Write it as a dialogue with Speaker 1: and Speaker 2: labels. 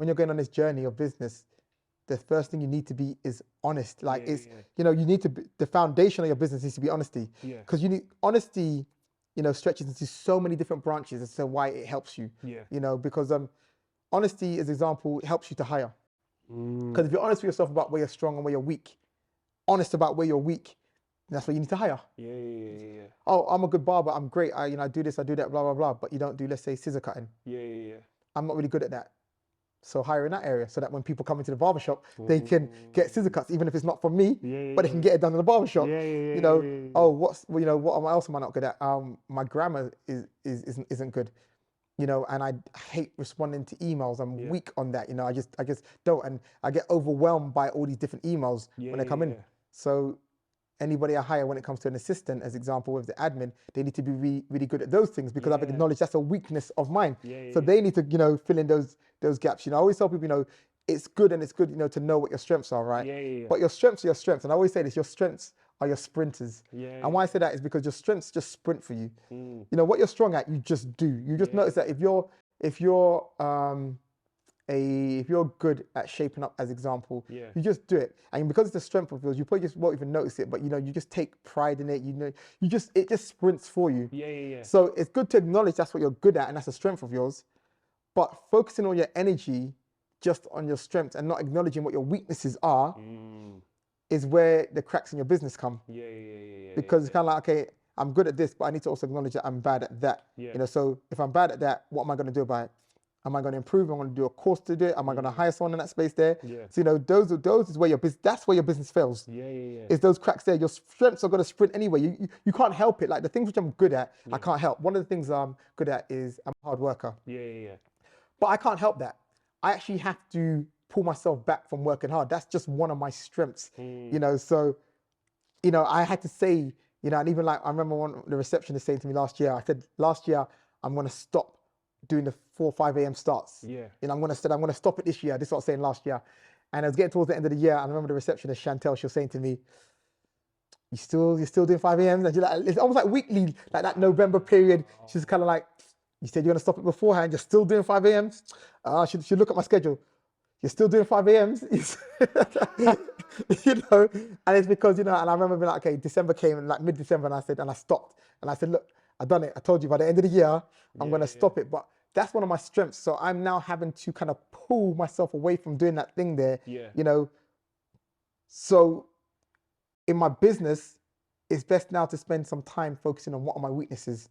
Speaker 1: when you're going on this journey of business, the first thing you need to be is honest. Like you know, you need to be, the foundation of your business needs to be honesty.
Speaker 2: Yeah.
Speaker 1: Because you need honesty, you know, stretches into so many different branches as to why it helps you.
Speaker 2: Yeah.
Speaker 1: You know, because honesty, as example, it helps you to hire. Because if you're honest with yourself about where you're strong and where you're weak, honest about where you're weak, that's what you need to hire.
Speaker 2: Yeah.
Speaker 1: Oh, I'm a good barber. I'm great. You know, I do this, I do that, blah blah blah. But you don't do, let's say, scissor cutting.
Speaker 2: Yeah.
Speaker 1: I'm not really good at that. So hire in that area so that when people come into the barbershop, they can get scissor cuts, even if it's not from me, but they can get it done in the barbershop. You know, oh, you know, what else am I not good at? My grammar isn't good. You know, and I hate responding to emails. I'm weak on that. You know, I just don't, and I get overwhelmed by all these different emails when they come in. So anybody I hire when it comes to an assistant, as example with the admin, they need to be really good at those things, because I've acknowledged that's a weakness of mine. So they need to, you know, fill in those gaps. You know, I always tell people, you know, it's good, you know, to know what your strengths are, right? But your strengths are your strengths. And I always say this, your strengths are your sprinters. And why I say that is because your strengths just sprint for you. You know, what you're strong at, you just do. You just notice that if you're good at shaping up, as example, you just do it. And because it's a strength of yours, you probably just won't even notice it, but you know, you just take pride in it. You know, it just sprints for you. So it's good to acknowledge that's what you're good at and that's a strength of yours, but focusing all your energy just on your strengths and not acknowledging what your weaknesses are is where the cracks in your business come. Because it's kind of like, okay, I'm good at this, but I need to also acknowledge that I'm bad at that. You know, so if I'm bad at that, what am I going to do about it? Am I going to improve? Am I going to do a course to do it? Am I going to hire someone in that space there? So, you know, those is where your business, that's where your business fails. Is those cracks there. Your strengths are going to sprint anyway. You can't help it. Like the things which I'm good at, I can't help. One of the things I'm good at is I'm a hard worker. But I can't help that. I actually have to pull myself back from working hard. That's just one of my strengths, you know. So, you know, I had to say, you know, and even like, I remember the receptionist saying to me last year, I said, last year, I'm going to stop doing the 4 or 5 a.m. starts. You know, I'm going to stop it this year. This is what I was saying last year. And I was getting towards the end of the year. I remember the receptionist, Chantel, she was saying to me, you're still doing 5 a.m.? And like, it's almost like weekly, like that November period. She's kind of like, you said you're going to stop it beforehand. You're still doing 5 a.m.s? She'd look at my schedule. You're still doing 5 a.m.s? You know, and it's because, you know, and I remember being like, okay, December came, and like mid-December, and I stopped. And I said, look, I've done it. I told you by the end of the year, I'm going to stop it. But that's one of my strengths. So I'm now having to kind of pull myself away from doing that thing there, you know. So in my business, it's best now to spend some time focusing on what are my weaknesses.